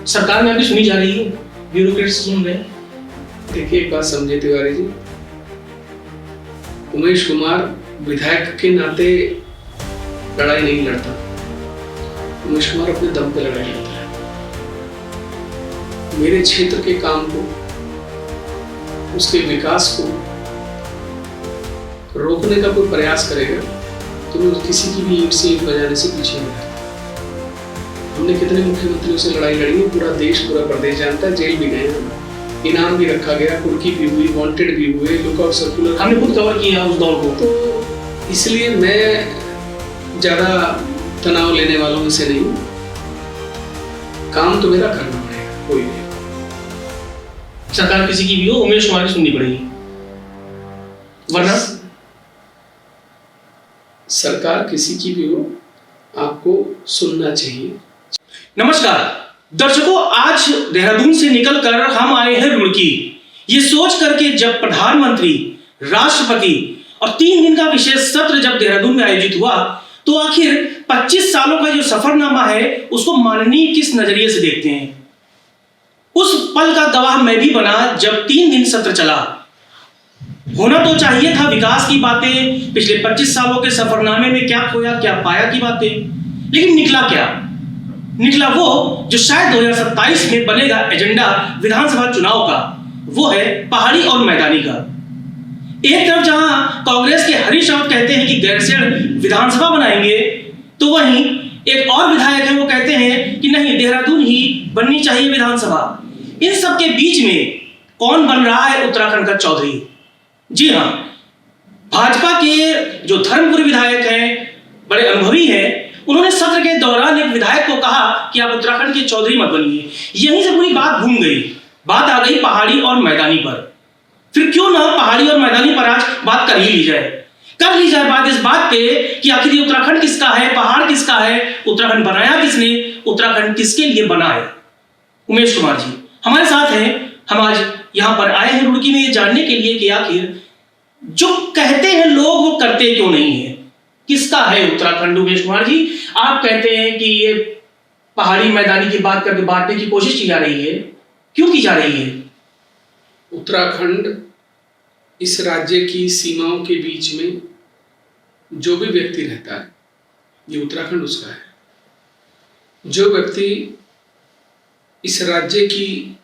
सरकार में आपकी सुनी जा रही है, ब्यूरोक्रेट्स सुन रहे हैं। देखिए एक बात समझे तिवारी जी, उमेश कुमार विधायक के नाते लड़ाई नहीं लड़ता। उमेश कुमार अपने दम पे लड़ाई लड़ता है। मेरे क्षेत्र के काम को, उसके विकास को रोकने का कोई प्रयास करेगा तो मैं किसी की भी ईंट से ईंट बजाने से पीछे नहीं हटता। हमने कितने मुख्यमंत्रियों से लड़ाई लड़ी है, पूरा देश पूरा प्रदेश जानता है। जेल भी गए हैं, इनाम भी रखा गया, कुर्की भी हुई, वांटेड भी हुए, लुकआउट सर्कुलर हमने खुद कवर किया उस दौर को। तो इसलिए मैं ज्यादा तनाव लेने वालों में से नहीं हूँ। काम तो मेरा करना पड़ेगा, कोई नहीं। सरकार किसी की भी हो, उमेश कुमार की सुननी पड़ेगी, वरना सरकार किसी की भी हो, आपको सुनना चाहिए। नमस्कार दर्शकों, आज देहरादून से निकलकर हम आए हैं रुड़की, ये सोच करके जब प्रधानमंत्री, राष्ट्रपति और 3 दिन का विशेष सत्र जब देहरादून में आयोजित हुआ तो आखिर 25 सालों का जो सफरनामा है उसको माननीय किस नजरिए से देखते हैं। उस पल का गवाह मैं भी बना जब 3 दिन सत्र चला। होना तो चाहिए था विकास की बातें, पिछले 25 सालों के सफरनामे में क्या खोया क्या पाया की बातें, लेकिन निकला क्या? निकला वो जो शायद 2027 में बनेगा एजेंडा विधानसभा चुनाव का, वो है पहाड़ी और मैदानी का। एक तरफ जहां कांग्रेस के हरीश रावत कहते हैं कि गैरसैंण विधानसभा बनाएंगे, तो वहीं एक और विधायक है वो कहते हैं कि नहीं, देहरादून ही बननी चाहिए विधानसभा। इन सब के बीच में कौन बन रहा है उत्तराखंड का चौधरी? जी हाँ, भाजपा के जो धर्मपुरी विधायक हैं, बड़े अनुभवी हैं, उन्होंने सत्र के दौरान एक विधायक को कहा कि आप उत्तराखंड के चौधरी मत बनिए। यहीं से पूरी बात घूम गई, बात आ गई पहाड़ी और मैदानी पर। फिर क्यों ना पहाड़ी और मैदानी पर आज बात कर ही ली जाए। कर ली जाए बात इस बात पे कि आखिर ये उत्तराखंड किसका है, पहाड़ किसका है, उत्तराखंड बनाया किसने, उत्तराखंड किसके लिए बना है। उमेश कुमार जी हमारे साथ हैं। हम आज यहाँ पर आए हैं रुड़की में ये जानने के लिए कि आखिर जो कहते हैं लोग वो करते क्यों नहीं है, किसका है उत्तराखंड। उमेश कुमार जी, आप कहते हैं कि ये पहाड़ी मैदानी की बात करके बांटने की कोशिश की जा रही है, क्यों की जा रही है? उत्तराखंड इस राज्य की सीमाओं के बीच में जो भी व्यक्ति रहता है, ये उत्तराखंड उसका है। जो व्यक्ति इस राज्य की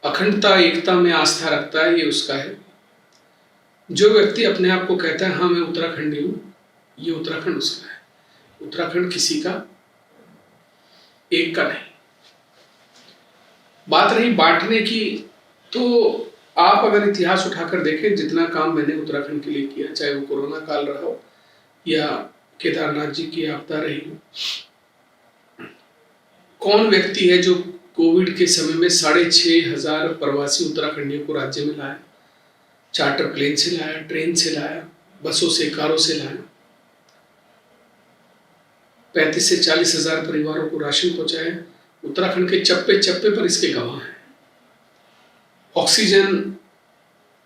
अखंडता, एकता में आस्था रखता है, ये उसका है। जो व्यक्ति अपने आप को कहता है हाँ मैं उत्तराखंडी हूं, ये उत्तराखंड उसका है। उत्तराखंड किसी का एक का नहीं। बात रही बांटने की, तो आप अगर इतिहास उठाकर देखें, जितना काम मैंने उत्तराखंड के लिए किया, चाहे वो कोरोना काल रहा हो या केदारनाथ जी की आपदा रही हो, कौन व्यक्ति है जो कोविड के समय में 6,500 प्रवासी उत्तराखंडियों को राज्य में लाया? चार्टर प्लेन से लाया, ट्रेन से लाया, बसों से, कारों से लाया। 35 से 40 हजार परिवारों को राशन पहुंचाया। उत्तराखंड के चप्पे चप्पे पर इसके गवाह हैं।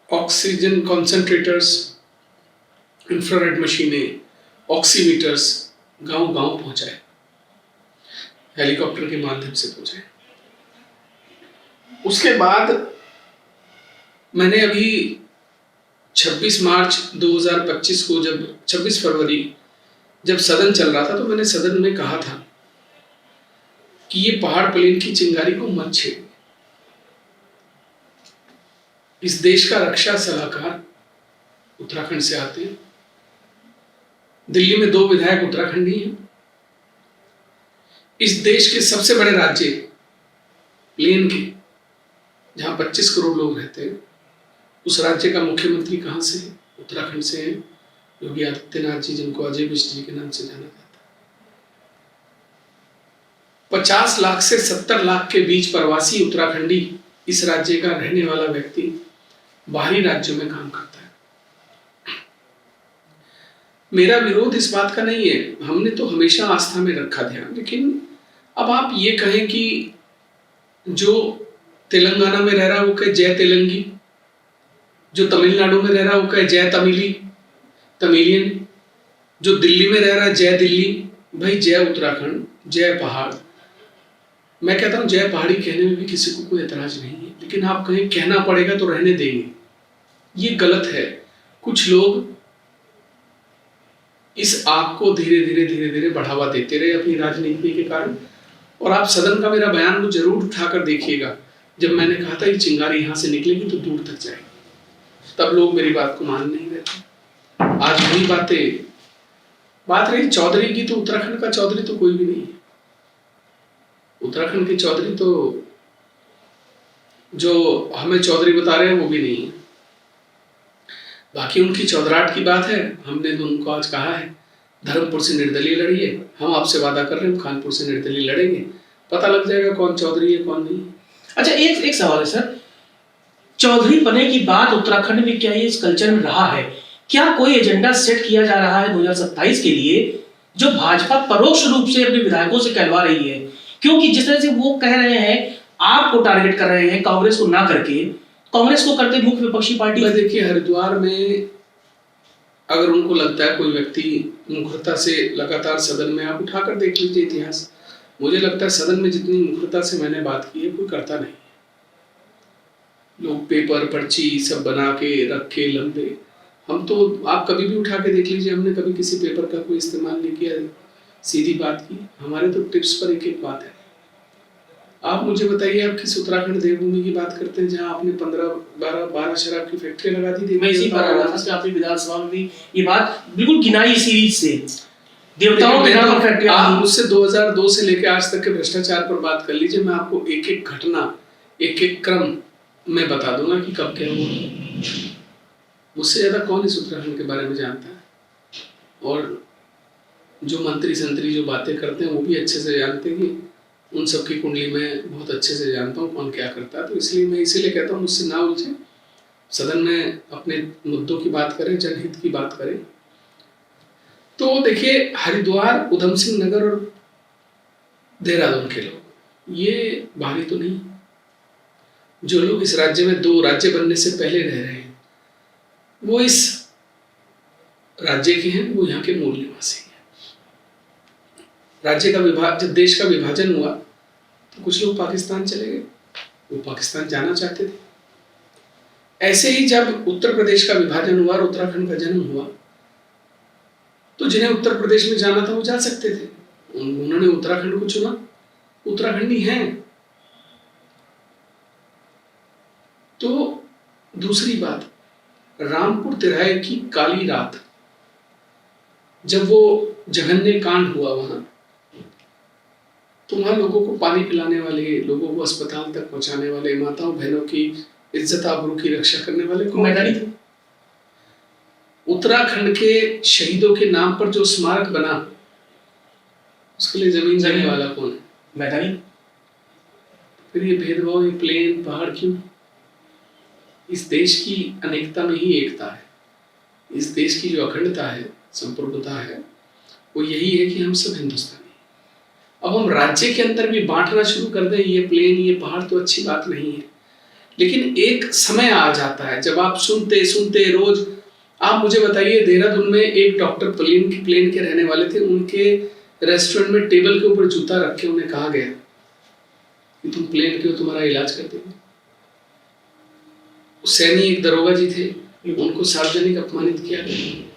ऑक्सीजन कॉन्सेंट्रेटर्स, इंफ्रारेड मशीनें, ऑक्सीमीटर्स गांव गांव पहुंचाए, हेलीकॉप्टर के माध्यम से पहुंचाए। उसके बाद मैंने अभी 26 मार्च 2025 को, जब 26 फरवरी जब सदन चल रहा था, तो मैंने सदन में कहा था कि ये पहाड़ प्लेन की चिंगारी को मत छेड़ो। इस देश का रक्षा सलाहकार उत्तराखंड से आते हैं। दिल्ली में 2 विधायक उत्तराखंडी हैं। इस देश के सबसे बड़े राज्य प्लेन के, जहां 25 करोड़ लोग रहते हैं, उस राज्य का मुख्यमंत्री कहां से है? उत्तराखंड से है। योगी आदित्यनाथ जी, जिनको अजय मिश्र जी के नाम से जाना जाता है। 50 लाख से 70 लाख के बीच प्रवासी उत्तराखंडी, इस राज्य का रहने वाला व्यक्ति बाहरी राज्यों में काम करता है। मेरा विरोध इस बात का नहीं है, हमने तो हमेशा आस्था में रखा ध्यान। लेकिन अब आप ये कहें कि जो तेलंगाना में रह रहा है वो कहे जय तेलंगी, जो तमिलनाडु में रह रहा है वो कहे जय तमिलियन, जो दिल्ली में रह रहा है जय दिल्ली। भाई जय उत्तराखंड, जय पहाड़। मैं कहता हूँ जय पहाड़ी कहने में भी किसी को कोई एतराज नहीं है, लेकिन आप कहें कहना पड़ेगा तो रहने देंगे, ये गलत है। कुछ लोग इस आग को धीरे धीरे बढ़ावा देते रहे अपनी राजनीति के कारण। और आप सदन का मेरा बयान को जरूर उठाकर देखिएगा, जब मैंने कहा था ये चिंगारी यहाँ से निकलेगी तो दूर तक जाएगी, तब लोग मेरी बात को मान नहीं रहे। आज वही बात रही चौधरी की, तो उत्तराखंड का चौधरी तो कोई भी नहीं है। उत्तराखंड के चौधरी तो जो हमें चौधरी बता रहे हैं वो भी नहीं है। बाकी उनकी चौधराहट की बात है। हमने तो उनको आज कहा है धर्मपुर से निर्दलीय लड़िए, हम आपसे वादा कर रहे हैं खानपुर से निर्दलीय लड़ेंगे, पता लग जाएगा कौन चौधरी है कौन नहीं। अच्छा, एक सवाल है सर, चौधरी बने की बात उत्तराखंड में क्या ये इस कल्चर में रहा है? क्या कोई एजेंडा सेट किया जा रहा है 2027 के लिए जो भाजपा परोक्ष रूप से अपने विधायकों से कहलवा रही है? क्योंकि जिस तरह से वो कह रहे हैं आपको टारगेट कर रहे हैं, कांग्रेस को ना करके, कांग्रेस को करते मुख्य विपक्षी पार्टी। देखिए, हरिद्वार में अगर उनको लगता है कोई व्यक्ति मुखरता से लगातार सदन में, आप उठाकर देख लीजिए इतिहास, मुझे लगता है सदन में जितनी मुखरता से मैंने बात की है कोई करता नहीं। लोग पेपर पर्ची सब बना के रखे लंबे, हम तो आप कभी भी उठा के देख लीजिए, हमने कभी किसी पेपर का कोई इस्तेमाल नहीं किया, सीधी बात की। हमारे तो टिप्स पर एक एक बात है। आप मुझे बताइए, आप किस उत्तराखंड देवभूमि की बात करते हैं जहां आपने 12 शराब की फैक्ट्री लगा दी थी? मैं इसी पर आ रहा था कि आपने विधानसभा में भी ये बात बिल्कुल गिनाई सीरीज से, देवताओं के नाम पर फैक्ट्री। आप मुझसे 2002 से लेकर आज तक के भ्रष्टाचार पर बात कर लीजिए, मैं आपको एक एक घटना एक एक क्रम में बता दूंगा कि कब क्या हुआ। मुझसे ज्यादा कौन इस उत्तराखंड के बारे में जानता है? और जो मंत्री संतरी जो बातें करते हैं वो भी अच्छे से जानते हैं कि उन सब की कुंडली में बहुत अच्छे से जानता हूँ कौन क्या करता है। तो इसलिए मैं इसीलिए कहता हूँ मुझसे ना उलझे, सदन में अपने मुद्दों की बात करें, जनहित की बात करें। तो देखिए, हरिद्वार, उधम सिंह नगर और देहरादून के लोग ये बाहरी तो नहीं। जो लोग इस राज्य में 2 राज्य बनने से पहले रह रहे हैं वो इस राज्य के हैं, वो यहाँ के मूल निवासी हैं। राज्य का जब देश का विभाजन हुआ तो कुछ लोग पाकिस्तान चले गए, वो पाकिस्तान जाना चाहते थे। ऐसे ही जब उत्तर प्रदेश का विभाजन हुआ और उत्तराखंड का जन्म हुआ तो जिन्हें उत्तर प्रदेश में जाना था वो जा सकते थे, उन्होंने उत्तराखंड को चुना, उत्तराखंडी हैं। तो दूसरी बात, रामपुर तिराहे की काली रात जब वो जघन्य कांड हुआ वहां, तो वहां लोगों को पानी पिलाने वाले, लोगों को अस्पताल तक पहुंचाने वाले, माताओं बहनों की इज्जत आबरू की रक्षा करने वाले मैदानी थे। उत्तराखंड के शहीदों के नाम पर जो स्मारक बना उसके लिए जमीन देने वाला कौन है? मैदानी। फिर ये भेदभाव, ये प्लेन पहाड़ क्यों? इस देश की अनेकता में ही एकता है। इस देश की जो अखंडता है, संप्रभुता है, वो यही है कि हम सब हिंदुस्तानी। अब हम राज्य के अंदर भी बांटना शुरू कर दें, ये प्लेन ये पहाड़, तो अच्छी बात नहीं है। लेकिन एक समय आ जाता है जब आप सुनते सुनते रोज, आप मुझे बताइए, देहरादून में एक डॉक्टर प्लेन के रहने वाले थे, उनके रेस्टोरेंट में टेबल के ऊपर जूता रख के उन्हें कहा गया कि तुम प्लेन के हो, तुम्हारा इलाज कर देंगे। सैनी एक दरोगा जी थे, उनको सार्वजनिक अपमानित किया गया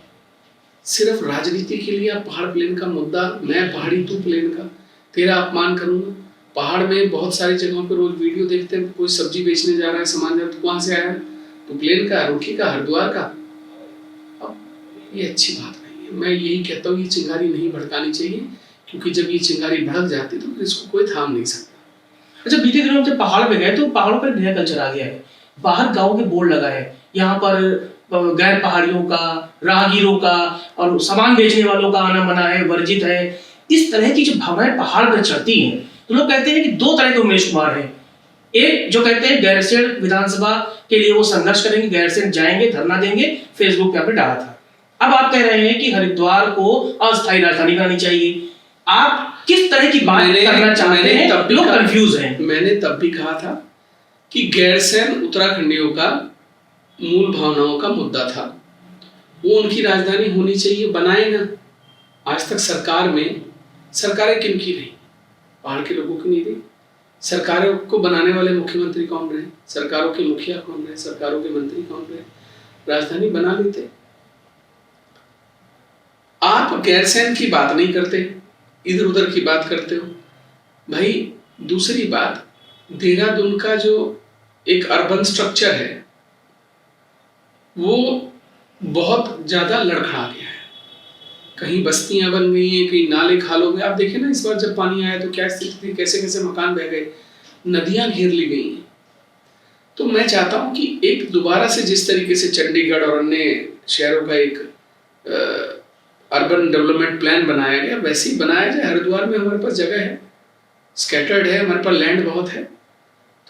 सिर्फ राजनीति के लिए। आप पहाड़ प्लेन का मुद्दा, मैं पहाड़ी तू प्लेन का, तेरा अपमान करूंगा। पहाड़ में बहुत सारी जगहों पर रोज वीडियो देखते हैं, कोई सब्जी बेचने जा रहा है, सामान जा रहा है, तो कहां से आया है? तो प्लेन का, रुड़की का, हरिद्वार का। अब ये अच्छी बात नहीं है। मैं यही कहता हूँ कि चिंगारी नहीं भड़कानी चाहिए, क्योंकि जब ये चिंगारी भड़क जाती तो फिर इसको कोई थाम नहीं सकता। अच्छा, बीते दिनों जब पहाड़ पे गए तो पहाड़ों पर नया कल्चर आ गया है, बाहर गांव के बोर्ड लगा है, यहाँ पर गैर पहाड़ियों का, राहगीरों का और सामान बेचने वालों का आना मना है, वर्जित है। इस तरह की जो भावनाएं पहाड़ पर चढ़ती हैं, तो लोग कहते हैं कि 2 तरह के उमेश कुमार हैं। एक जो कहते हैं गैरसैंण विधानसभा के लिए वो संघर्ष करेंगे, गैरसैंण जाएंगे, धरना देंगे, फेसबुक पे डाला था। अब आप कह रहे हैं कि हरिद्वार को अस्थायी राजधानी बनानी चाहिए। आप किस तरह की बात करना चाहते हैं? तब लोग कंफ्यूज हैं। मैंने तब भी कहा था कि गैरसैंण उत्तराखंडियों का मूल भावनाओं का मुद्दा था, वो उनकी राजधानी होनी चाहिए, बनाए ना। आज तक सरकारें किन की रही? पहाड़ के लोगों की नहीं रही। सरकारों को बनाने वाले मुख्यमंत्री कौन रहे, सरकारों के मुखिया कौन रहे, सरकारों के मंत्री कौन रहे, राजधानी बना लेते। आप गैरसैंण की बात नहीं करते, इधर उधर की बात करते हो भाई। दूसरी बात, देहरादून का जो एक अर्बन स्ट्रक्चर है वो बहुत ज्यादा लड़खड़ा गया है। कहीं बस्तियां बन गई हैं, कहीं नाले खाल हो गए। आप देखिए ना, इस बार जब पानी आया तो क्या स्थिति थी, कैसे कैसे मकान बह गए, नदियां घेर ली गई हैं। तो मैं चाहता हूं कि एक दोबारा से जिस तरीके से चंडीगढ़ और अन्य शहरों का एक अर्बन डेवलपमेंट प्लान बनाया गया, वैसे ही बनाया जाए। हरिद्वार में हमारे पास जगह है, स्कैटर्ड है, हमारे पास लैंड बहुत है,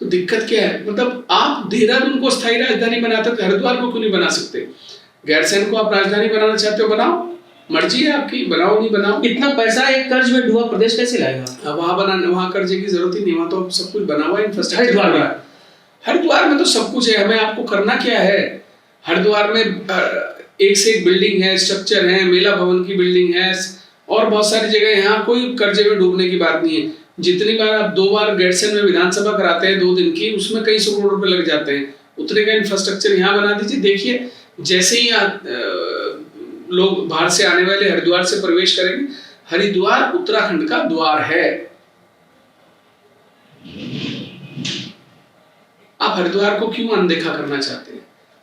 तो दिक्कत क्या है? मतलब आप देहरादून को स्थायी राजधानी बनाते हो, हरिद्वार को क्यों नहीं बना सकते? गैरसैंण को आप राजधानी बनाना चाहते हो, बनाओ, मर्जी है आपकी, बनाओ नहीं बनाओ। इतना पैसा एक कर्ज में डूबा प्रदेश कैसे लाएगा? वहां कर्जे की जरूरत ही नहीं, वहां तो सब कुछ बना हुआ है, इंफ्रास्ट्रक्चर। हरिद्वार में तो सब कुछ है, हमें आपको करना क्या है? हरिद्वार में एक से एक बिल्डिंग है, स्ट्रक्चर है, मेला भवन की बिल्डिंग है और बहुत सारी जगह। यहाँ कोई कर्जे में डूबने की बात नहीं है। जितनी बार आप 2 बार गैरसैंण में विधानसभा कराते हैं 2 दिन की, उसमें कई सौ करोड़ रुपए लग जाते हैं। उतने का इंफ्रास्ट्रक्चर यहाँ बना दीजिए। देखिए जैसे ही लोग बाहर से आने वाले हरिद्वार से प्रवेश करेंगे, हरिद्वार उत्तराखंड का द्वार है। आप हरिद्वार को क्यों अनदेखा करना चाहते हैं?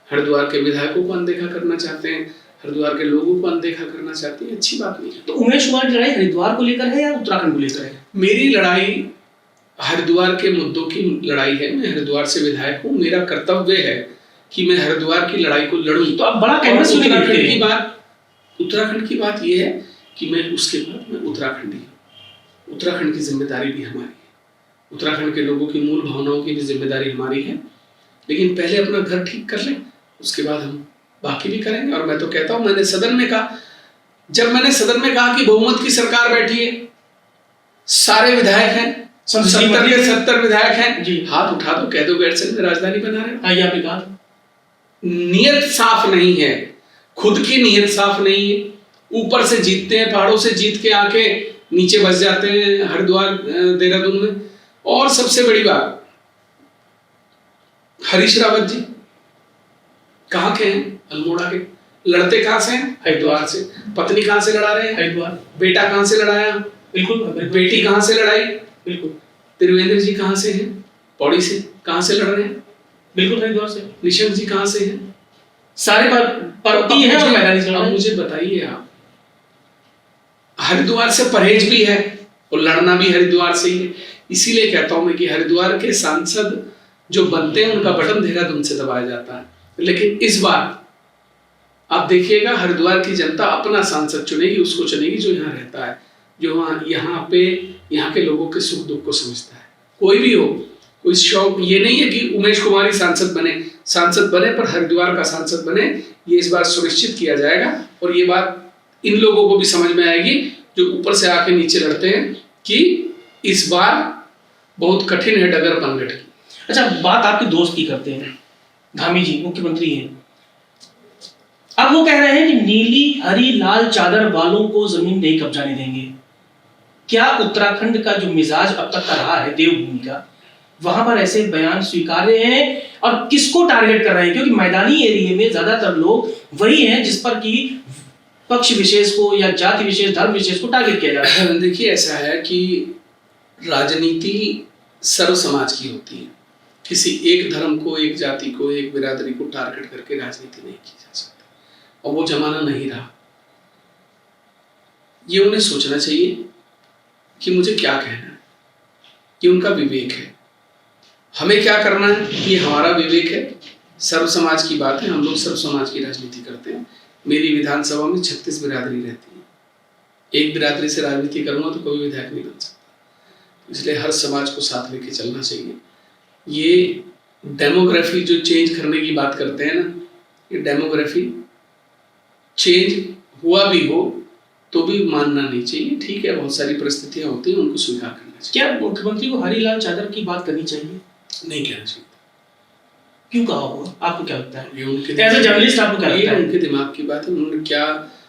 हरिद्वार के विधायकों को अनदेखा करना चाहते हैं, हरिद्वार के लोगों को अनदेखा करना चाहते हैं, अच्छी बात नहीं है। तो उमेश कुमार की लड़ाई हरिद्वार को लेकर है या उत्तराखंड को लेकर है? मेरी लड़ाई हरिद्वार के मुद्दों की लड़ाई है। मैं हरिद्वार से विधायक हूँ, मेरा कर्तव्य है कि मैं हरिद्वार की लड़ाई को लड़ूं। तो आप बड़ा कैंवस उत्तराखंड की बात यह है कि मैं उसके बाद मैं उत्तराखंडी हूँ। उत्तराखंड की जिम्मेदारी भी हमारी है, उत्तराखंड के लोगों की मूल भावनाओं की भी जिम्मेदारी हमारी है। लेकिन पहले अपना घर ठीक कर लें, उसके बाद हम बाकी भी करेंगे। और मैं तो कहता हूं, मैंने सदन में कहा, जब मैंने सदन में कहा कि बहुमत की सरकार बैठी है, सारे विधायक हैं, 70 के 70 विधायक हैं जी, हाथ उठा दो, कह दो गैरसैंण में राजधानी बना रहे हैं। आपने कहा नियत साफ नहीं है, खुद की नियत साफ नहीं है। ऊपर से जीतते हैं, पहाड़ों से जीत के आके नीचे बस जाते हैं हरिद्वार देहरादून में। और सबसे बड़ी बात, हरीश रावत जी कहाँ के हैं? अल्मोड़ा के। लड़ते कहाँ से हैं? हरिद्वार से। पत्नी कहाँ से लड़ा रहे हैं? हरिद्वार। बेटा कहाँ से लड़ाया? बिल्कुल। बेटी कहाँ से लड़ाई? बिल्कुल। त्रिवेंद्र जी कहाँ से हैं? पौड़ी से। कहाँ से लड़ रहे हैं? बिल्कुल हरिद्वार से। निशंक जी कहाँ से हैं? सारे पर्वतीय हैं और मैदानी। अब मुझे बताइए, आप हरिद्वार से परहेज भी है और लड़ना भी हरिद्वार से ही है। इसीलिए कहता हूं मैं कि हरिद्वार के सांसद जो बनते हैं उनका बटन देहरादून से दबाया जाता है। लेकिन इस बार आप देखिएगा, हरिद्वार की जनता अपना सांसद चुनेगी, उसको चुनेगी जो यहाँ रहता है, जो यहाँ पे यहाँ के लोगों के सुख दुख को समझता है। कोई भी हो, कोई शौक ये नहीं है कि उमेश कुमार ही सांसद बने पर हरिद्वार का सांसद बने। ये इस बार सुनिश्चित किया जाएगा और ये बात इन लोगों को भी समझ में आएगी जो ऊपर से आके नीचे लड़ते हैं कि इस बार बहुत कठिन है डगर पनघट की। अच्छा, बात आपके दोस्त की करते हैं, धामी जी मुख्यमंत्री हैं। अब वो कह रहे हैं कि नीली हरी लाल चादर वालों को जमीन नहीं कब्जाने देंगे। क्या उत्तराखंड का जो मिजाज अब तक का रहा है देवभूमि का, वहां पर ऐसे बयान स्वीकार्य हैं? और किसको टारगेट कर रहे हैं? क्योंकि मैदानी एरिया में ज्यादातर लोग वही हैं जिस पर कि पक्ष विशेष को या जाति विशेष, धर्म विशेष को टारगेट किया जाता है। देखिए, ऐसा है कि राजनीति सर्व समाज की होती है। किसी एक धर्म को, एक जाति को, एक बिरादरी को टारगेट करके राजनीति नहीं की जा सकती और वो जमाना नहीं रहा। ये उन्हें सोचना चाहिए कि मुझे क्या कहना है, ये उनका विवेक है। हमें क्या करना है, ये हमारा विवेक है। सर्व समाज की बात है, हम लोग सर्व समाज की राजनीति करते हैं। मेरी विधानसभा में 36 बिरादरी रहती है। एक बिरादरी से राजनीति करूंगा तो कोई विधायक नहीं बन सकता। इसलिए हर समाज को साथ लेके चलना चाहिए। ये डेमोग्राफी जो चेंज करने की बात करते हैं ना, ये डेमोग्राफी चेंज हुआ भी हो तो भी मानना नहीं चाहिए। ठीक है, बहुत सारी परिस्थितियां होती हैं, उनको स्वीकार करना चाहिए। क्या मुख्यमंत्री को हरी लाल चादर की बात करनी चाहिए? नहीं कहना चाहिए। क्यों कहा होगा? आपको क्या लगता है? ये उनके जर्नलिस्ट आपको क्या लगता है? उनके दिमाग की बात है। उन्होंने क्या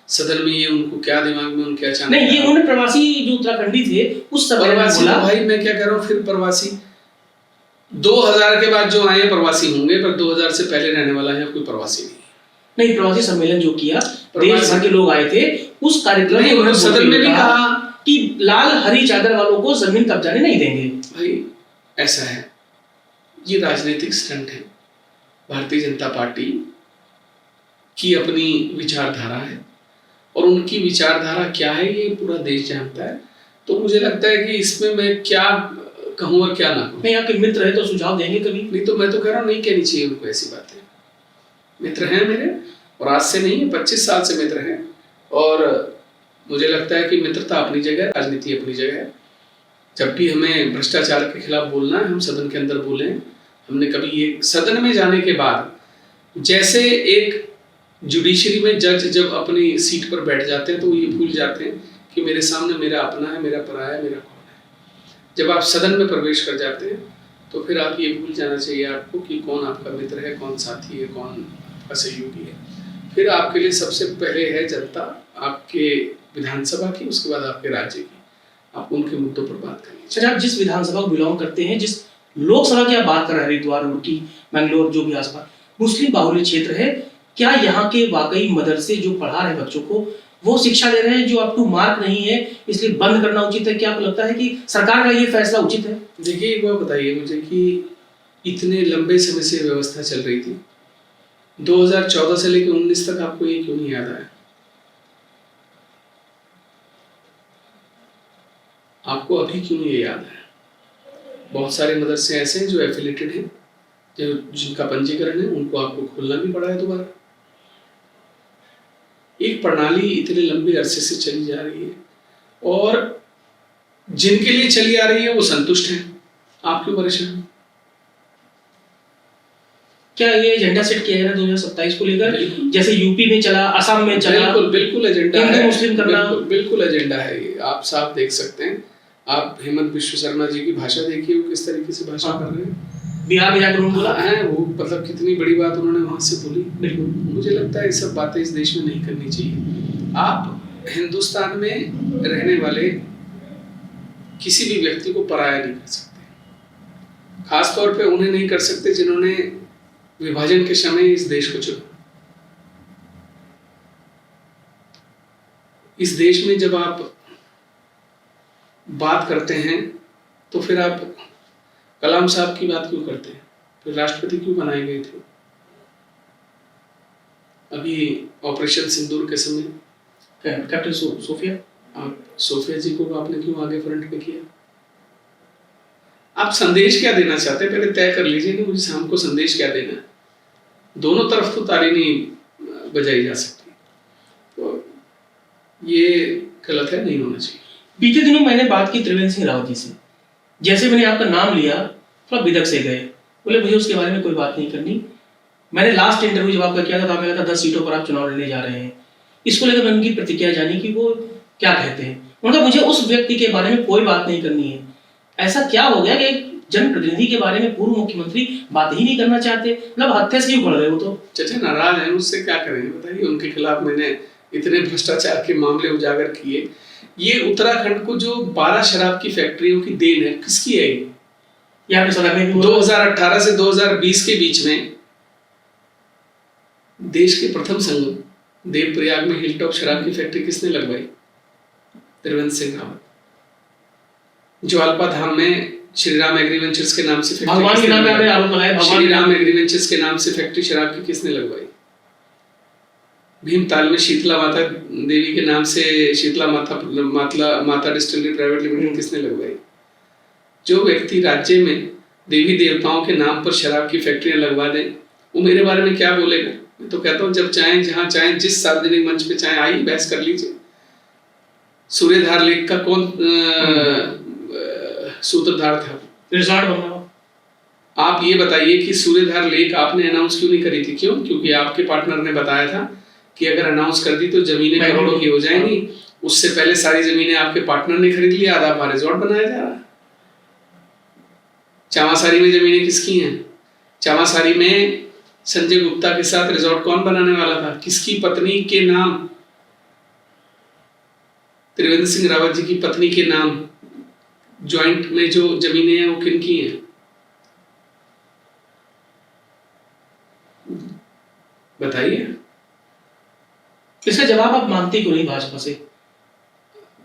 सदन में, ये उनको क्या दिमाग में उनके अचानक नहीं, ये उन्होंने प्रवासी जो उत्तराखंडी थे उस समय बोला। भाई मैं क्या कह रहा हूँ, फिर प्रवासी 2000 के बाद जो आए प्रवासी होंगे, पर 2000 से पहले रहने वाला है कोई प्रवासी नहीं। नहीं, प्रवासी सम्मेलन जो किया, देश भर के लोग आए थे, उस कार्यक्रम में उन्होंने सदन में भी कहा कि लाल हरी चादर वालों को जमीन कब्जाने नहीं देंगे। भाई ऐसा है, ये राजनीतिक स्टंट है। भारतीय जनता पार्टी की अपनी विचारधारा है और उनकी विचारधारा क्या है ये पूरा देश जानता है। तो मुझे लगता है कि इसमें मैं क्या कहूँ और क्या ना कहूँ। नहीं, आपके मित्र है तो सुझाव देंगे कभी? नहीं तो मैं तो कह रहा हूँ नहीं कहनी चाहिए उनको ऐसी बातें। मित्र हैं मेरे, और आज से नहीं 25 साल से मित्र हैं, और मुझे लगता है कि मित्रता अपनी जगह, राजनीति अपनी जगह है। जब भी हमें भ्रष्टाचार के खिलाफ बोलना है, हम सदन के अंदर बोलें। हमने कभी ये सदन में जाने के बाद जैसे एक जुडिशरी में जज जब अपनी सीट पर बैठ जाते हैं तो वो ये भूल जाते हैं कि मेरे सामने मेरा अपना है, मेरा पराया है, मेरा कौन है। जब आप सदन में प्रवेश कर जाते हैं तो फिर आप ये भूल जाना चाहिए आपको कि कौन आपका मित्र है, कौन साथी है, कौन आपका सहयोगी है। फिर आपके लिए सबसे पहले है जनता, आपके विधानसभा की, उसके बाद आपके राज्य की। आप उनके मुद्दों पर बात करिए। अच्छा, आप जिस विधानसभा को बिलोंग करते हैं, जिस लोकसभा की आप बात कर रहे हैं, हरिद्वार, रुड़की, मैंगलोर, जो भी आसपास मुस्लिम बाहुल्य क्षेत्र है, क्या यहाँ के वाकई मदरसे जो पढ़ा रहे बच्चों को वो शिक्षा दे रहे हैं जो अप टू मार्क नहीं है, इसलिए बंद करना उचित है? क्या आपको लगता है कि सरकार का ये फैसला उचित है? देखिए, एक बात बताइए मुझे कि इतने लंबे समय से व्यवस्था चल रही थी, 2014 से लेकर 19 तक आपको ये क्यों नहीं याद आया? आपको अभी क्यों नहीं याद है? बहुत सारे मदरसे ऐसे हैं जो एफिलेटेड हैं, जो जिनका पंजीकरण है, उनको आपको खोलना भी पड़ा है दोबारा। एक प्रणाली इतने लंबे अरसे से चली जा रही है और जिनके लिए चली आ रही है वो संतुष्ट हैं, आप क्यों परेशान? क्या ये एजेंडा सेट किया गया 2027 को लेकर, जैसे यूपी में चला, असम में चला? बिल्कुल एजेंडा है, मुस्लिम करना, बिल्कुल एजेंडा है ये। आप साफ देख सकते हैं। आप हेमंत बिश्व शर्मा जी की भाषा देखिए, वो किस तरीके से भाषा कर रहे हैं। बिहार में जाकर उन्होंने बोला है वो, मतलब कितनी बड़ी बात उन्होंने वहां से बोली। बिल्कुल, मुझे लगता है ये सब बातें इस देश में नहीं करनी चाहिए। आप हिंदुस्तान में रहने वाले किसी भी व्यक्ति को पराया नहीं कर सकते, खास तौर पे उन्हें नहीं कर सकते जिन्होंने विभाजन के समय इस देश को चुना। इस देश में जब आप बात करते हैं तो फिर आप कलाम साहब की बात क्यों करते हैं? फिर राष्ट्रपति क्यों बनाए गए थे? अभी ऑपरेशन सिंदूर के समय कैप्टन सोफिया, आप सोफिया जी को आपने क्यों आगे फ्रंट पे किया? आप संदेश क्या देना चाहते हैं पहले तय कर लीजिए कि मुझे शाम को संदेश क्या देना है। दोनों तरफ तो ताली नहीं बजाई जा सकती, तो ये गलत है, नहीं होना चाहिए। बीते दिनों मैंने बात की त्रिवेंद्र सिंह रावत जी से, जैसे मैंने आपका नाम लिया थोड़ा बिदक से गए, बोले मुझे उसके बारे में कोई बात नहीं करनी। मैंने लास्ट इंटरव्यू जब आपका किया था तो आपने कहा था 10 सीटों पर आप चुनाव लड़ने जा रहे हैं। इसको लेकर मैंने उनकी प्रतिक्रिया जानी कि वो क्या कहते हैं। उन्होंने मुझे उस व्यक्ति के बारे में कोई बात नहीं करनी है। ऐसा क्या हो गया कि जनप्रतिनिधि के बारे में पूर्व मुख्यमंत्री बात ही नहीं करना चाहते? मतलब हत्या से क्यों बढ़ रहे हो? तो चाचा नाराज हैं, उससे क्या करेंगे बताइए। उनके खिलाफ मैंने इतने भ्रष्टाचार के मामले उजागर किए। ये उत्तराखंड को जो 12 शराब की फैक्ट्रियों की देन है, किसकी है ये? यहाँ पे सदन में भी 2018 से 2020 के बीच में देश के प्रथम संगम देवप्रयाग में हिलटॉप शराब की फैक्ट्री किसने लगवाई? त्रिवेंद्र सिंह रावत। ज्वालपा धाम में श्री राम एग्रीवेंचर्स के नाम से फैक्ट्री, भगवान के नाम पे आपने आरोप लगाया, श्री राम एग्रीवेंचर्स के नाम से फैक्ट्री शराब की किसने लगवाई? भीमताल में शीतला माता देवी के नाम से शीतला माता डिस्टिलरी प्राइवेट लिमिटेड किसने लगवाई? जो व्यक्ति राज्य में देवी देवताओं के नाम पर शराब की फैक्ट्रियां लगवा दें, वो मेरे बारे में क्या बोलेगा? मैं तो कहता हूँ जब चाहें, जहां चाहें, जिस सार्वजनिक मंच पे चाहें आइए बहस कर लीजिए। सूर्यधार लेक का कौन सूत्रधार था? रिजॉर्ट बनना। आप ये बताइए कि सूर्यधार लेक आपने अनाउंस क्यों नहीं करी थी? क्यों? क्योंकि आपके पार्टनर ने बताया था कि अगर अनाउंस कर दी तो जमीनें करोड़ों की हो जाएंगी। उससे पहले सारी जमीनें आपके पार्टनर ने खरीद लिया, आधा आपका रिजॉर्ट बनाया जा रहा है। चामासारी में जमीनें किसकी हैं? चामासारी में संजय गुप्ता के साथ रिजॉर्ट कौन बनाने वाला था? किसकी पत्नी के नाम? त्रिवेंद्र सिंह रावत जी की पत्नी के नाम ज्वाइंट में जो जमीनें हैं वो किन की हैं? बताइए। इसका जवाब आप मांगते क्यों नहीं भाजपा से?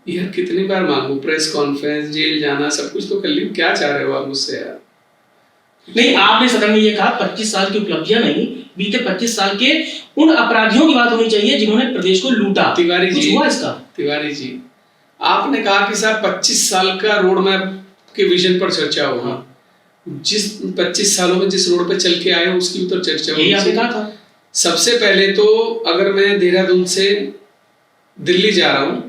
यार कितनी बार मांगू, प्रेस कॉन्फ्रेंस, जेल जाना, सब कुछ तो कर ली, क्या चाह रहे हो आप मुझसे यार? नहीं, आपने सदन में ये कहा 25 साल की उपलब्धियां नहीं, बीते 25 साल के उन अपराधियों की बात होनी चाहिए जिन्होंने प्रदेश को लूटा। तिवारी जी, हुआ इसका? तिवारी जी, आपने कहा कि साहब 25 साल का रोड मैप के विजन पर चर्चा होगी। हाँ। जिस 25 सालों में जिस रोड पे चल के आए उसकी भी तो चर्चा होगी। यही आपने कहा था। सबसे पहले तो अगर मैं देहरादून से दिल्ली जा रहा हूँ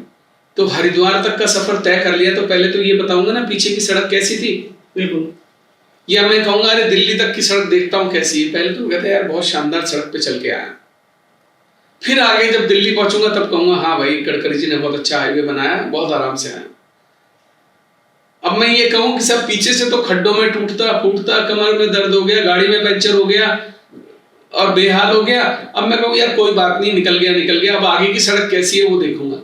तो हरिद्वार तक का सफर तय कर लिया तो पहले तो ये बताऊंगा ना पीछे की सड़क कैसी थी। बिल्कुल। या मैं कहूंगा अरे दिल्ली तक की सड़क देखता हूँ कैसी है, पहले तो कहते यार बहुत शानदार सड़क पे चल के आया। फिर आगे जब दिल्ली पहुंचूंगा तब कहूंगा हाँ भाई गडकरी जी ने बहुत अच्छा हाईवे बनाया, बहुत आराम से आया। अब मैं ये कहूं कि सब पीछे से तो खड्डों में टूटता फूटता, कमर में दर्द हो गया, गाड़ी में पंचर हो गया और बेहाल हो गया। अब मैं कहूँ यार कोई बात नहीं, निकल गया, अब आगे की सड़क कैसी है वो देखूंगा।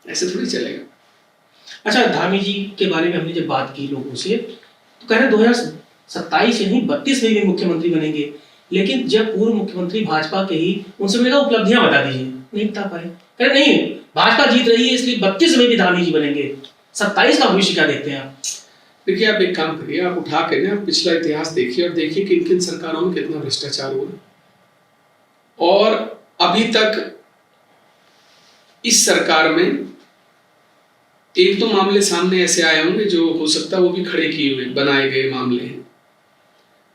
ऐसे थोड़ी चलेगा। अच्छा, धामी जी के बारे में हमने जब बात की लोगों से तो कह रहे 2027 या नहीं 32 में भी मुख्यमंत्री बनेंगे, लेकिन जब पूर्व मुख्यमंत्री भाजपा के ही उनसे मैंने कहा उपलब्धियां बता दीजिए, नहीं बता पाए। कह रहे नहीं भाजपा जीत रही है इसलिए 32 में भी धामी जी बनेंगे, 27 का भविष्य क्या देखते हैं आप? देखिए आप एक काम करिए, आप उठा के ना पिछला इतिहास देखिए और देखिए किन किन सरकारों में कितना भ्रष्टाचार हुआ। और अभी तक इस सरकार में एक दो मामले सामने ऐसे आए होंगे जो हो सकता है वो भी खड़े किए हुए बनाए गए मामले हैं।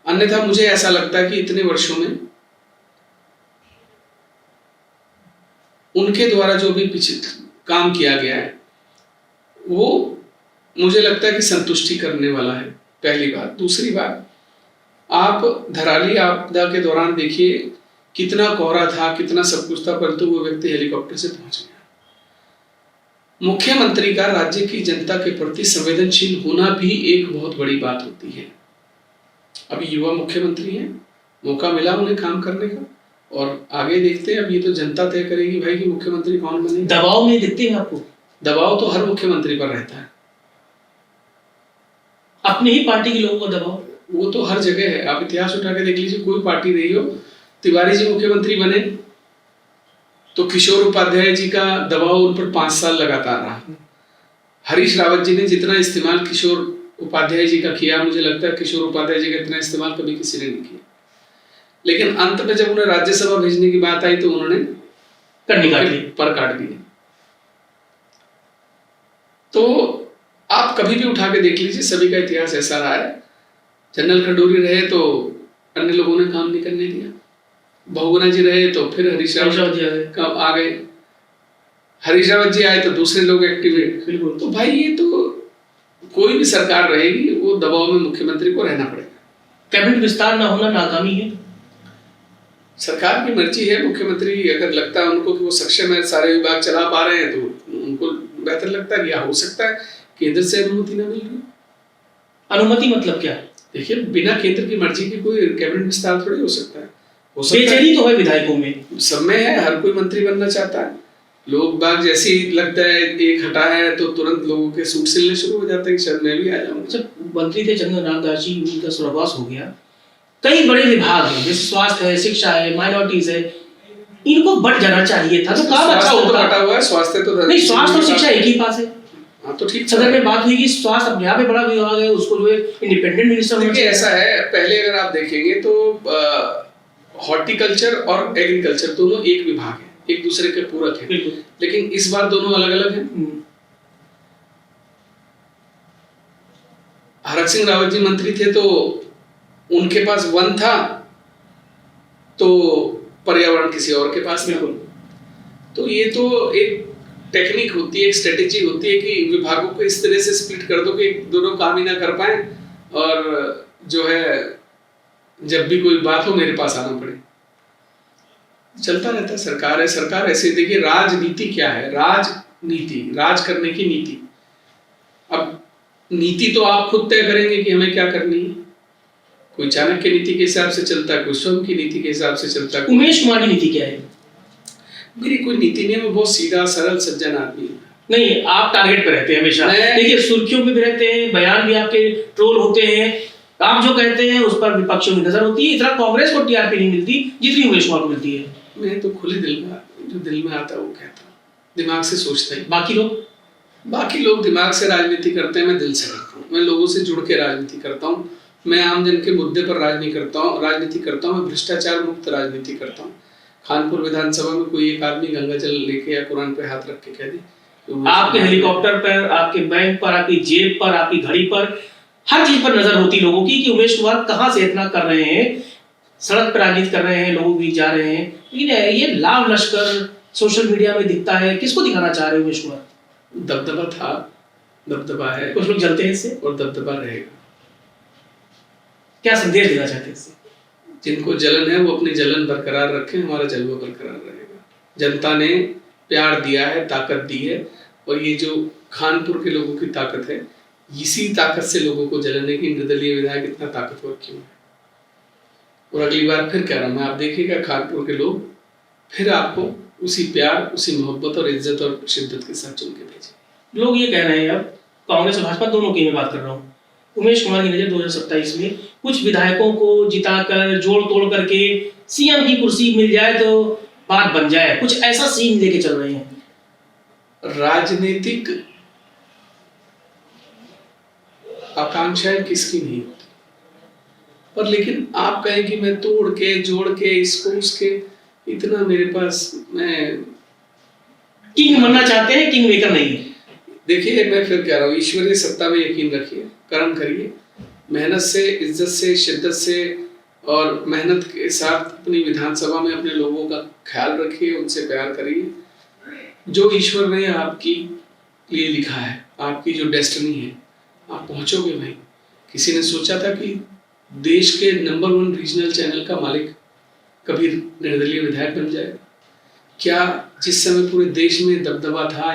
अन्यथा मुझे ऐसा लगता है कि इतने वर्षों में उनके द्वारा जो भी पीछे काम किया गया है वो मुझे लगता है कि संतुष्टि करने वाला है, पहली बात। दूसरी बात, आप धराली आपदा के दौरान देखिए कितना कोहरा था, कितना सब कुछ था, परंतु वो व्यक्ति हेलीकॉप्टर से पहुंच गया। मुख्यमंत्री का राज्य की जनता के प्रति संवेदनशील होना भी एक बहुत बड़ी बात होती है। अभी युवा मुख्यमंत्री हैं, मौका मिला उन्हें काम करने का और आगे देखते हैं। अब ये तो जनता तय करेगी भाई कि मुख्यमंत्री कौन बने। दबाव नहीं दिखते हैं आपको? दबाव तो हर मुख्यमंत्री पर रहता है, अपनी ही पार्टी के लोगों का दबाव, वो तो हर जगह है। आप इतिहास उठा के देख लीजिए, कोई पार्टी रही हो, तिवारी जी मुख्यमंत्री बने तो किशोर उपाध्याय जी का दबाव उन पर 5 साल लगातार रहा। हरीश रावत जी ने जितना इस्तेमाल किशोर उपाध्याय जी का किया, मुझे लगता है किशोर उपाध्याय जी का इतना इस्तेमाल कभी किसी ने नहीं किया। लेकिन अंत में जब उन्हें राज्यसभा भेजने की बात आई तो उन्होंने पर काट दिए। तो आप कभी भी उठा के देख लीजिए, सभी का इतिहास ऐसा रहा है। जनरल खंडूरी रहे तो अन्य लोगों ने काम नहीं करने दिया, बहुगुणा जी रहे तो फिर हरीश रावत जी आ गए, हरीश रावत जी आए तो दूसरे लोग एक्टिवेट। बिल्कुल। तो भाई ये तो कोई भी सरकार रहेगी वो दबाव में मुख्यमंत्री को रहना पड़ेगा। कैबिनेट विस्तार ना होना नाकामी है, सरकार की मर्जी है। मुख्यमंत्री अगर लगता है उनको कि वो सक्षम है, सारे विभाग चला पा रहे हैं, तो उनको बेहतर लगता है। या हो सकता है केंद्र से अनुमति ना मिल रही। अनुमति मतलब क्या? देखिए बिना केंद्र की मर्जी के कोई कैबिनेट विस्तार थोड़ी हो सकता है। बेचैनी तो है विधायकों में, सब में है, हर कोई मंत्री बनना चाहता है। लोग बाग जैसे ही लगता है एक हटा है तो तुरंत लोगों के सूट सिलने शुरू हो जाते हैं कि शायद मैं भी आ जाऊंगा। जब मंत्री थे चंद्र रामदास जी, उनका स्वर्गवास हो गया। कई बड़े विभाग हैं जैसे स्वास्थ्य है, शिक्षा है, माइनॉरिटीज है, इनको बढ़ जाना चाहिए था तो काम अच्छा होता। बटा हुआ है स्वास्थ्य तो नहीं, स्वास्थ्य और शिक्षा एक ही पास है। हाँ तो ठीक। सदन में बात हुई कि स्वास्थ्य अपने आप में बड़ा विभाग है, उसको जो है इंडिपेंडेंट मिनिस्टर होना चाहिए। ऐसा है, पहले अगर आप देखेंगे तो हॉर्टिकल्चर और एग्रीकल्चर दोनों एक विभाग है, एक दूसरे के पूरक है। लेकिन इस बार दोनों अलग अलग हैं। हरक सिंह रावत जी मंत्री थे तो उनके पास वन था तो पर्यावरण किसी और के पास। बिल्कुल। तो ये तो एक टेक्निक होती है, एक स्ट्रेटेजी होती है कि विभागों को इस तरह से स्प्लिट कर दो कि दोनों काम ही ना कर पाए और जो है जब भी कोई बात हो मेरे पास आना पड़े। चलता रहता है, सरकार है, सरकार ऐसे। देखिए राजनीति क्या है, राजनीति, राज करने की नीति। अब नीति तो आप खुद तय करेंगे कि हमें क्या करनी है। कोई चाणक्य नीति के हिसाब से चलता है, कोई स्वयं की नीति के हिसाब से चलता है। उमेश कुमार की नीति क्या है? मेरी कोई नीति नहीं है, मैं बहुत सीधा सरल सज्जन आदमी हूँ। नहीं, आप टारगेट पे रहते हैं हमेशा। देखिए सुर्खियों पे भी रहते हैं, बयान भी आपके ट्रोल होते हैं, आप जो कहते हैं उस पर विपक्षियों की नजर होती है, इतना कांग्रेस को टीआरपी नहीं मिलती जितनी उमेश कुमार को मिलती है। मैं तो खुले दिल में जो दिल में आता है वो कहता हूँ, दिमाग से सोचता ही। बाकी लोग दिमाग से राजनीति करते हैं, मैं दिल से करता हूँ। मैं लोगों से जुड़ के राजनीति करता हूँ। मैं आम जन के मुद्दे पर राजनीति करता हूँ। मैं भ्रष्टाचार मुक्त राजनीति करता हूँ। कानपुर विधानसभा में कोई एक आदमी गंगा जल लेके या कुरान पे हाथ रख के कह दे तो आपके हेलीकॉप्टर पर, आपके बैंक पर, आपकी जेब पर, आपकी घड़ी पर, हर चीज पर नजर होती लोगों की कि उमेश कुमार कहां से इतना कर रहे हैं, सड़क पर राजनीति कर रहे हैं, लोगों भी जा रहे हैं। लेकिन ये लाव लश्कर सोशल मीडिया में दिखता है, किसको दिखाना चाह रहे हैं उमेश कुमार? दबदबा था, दबदबा है, कुछ लोग जलते हैं इससे और दबदबा रहेगा। क्या संदेश देना चाहते हैं इससे? जिनको जलन है वो अपनी जलन बरकरार रखें, हमारा जलवा बरकरार रहेगा। जनता ने प्यार दिया है, ताकत दी है, और ये जो खानपुर के लोगों की ताकत है, इसी ताकत से लोगों को जलन है कि निर्दलीय विधायक इतना ताकतवर क्यों है। और अगली बार फिर कह रहा हूं मैं, आप देखिएगा खानपुर के लोग फिर आपको उसी प्यार, उसी मोहब्बत और इज्जत और शिद्दत के साथ चुन के भेजें। लोग ये कह रहे हैं, अब कांग्रेस और भाजपा दोनों की मैं बात कर रहा हूँ, उमेश कुमार की नजर 2027 में कुछ विधायकों को जिताकर जोड़ तोड़ करके सीएम की कुर्सी मिल जाए तो बात बन जाए, कुछ ऐसा सीन लेके चल रहे हैं। राजनीतिक आकांक्षाएं किसकी नहीं होती, पर लेकिन आप कहें कि मैं तोड़ के जोड़ के इसको उसके, इतना मेरे पास, मैं किंग बनना चाहते हैं, किंग मेकर नहीं है। देखिए मैं फिर कह रहा हूँ, ईश्वरीय सत्ता में यकीन रखिए, कर्म करिए, मेहनत से, इज्जत से, शिद्दत से और मेहनत के साथ अपनी विधानसभा में अपने लोगों का ख्याल रखिए, उनसे प्यार करिए। जो ईश्वर ने आपकी लिए लिखा है, आपकी जो डेस्टिनी है, आप पहुंचोगे भाई। किसी ने सोचा था कि देश के नंबर 1 रीजनल चैनल का मालिक कभी निर्दलीय विधायक बन जाएगा? क्या जिस समय पूरे देश में दबदबा था,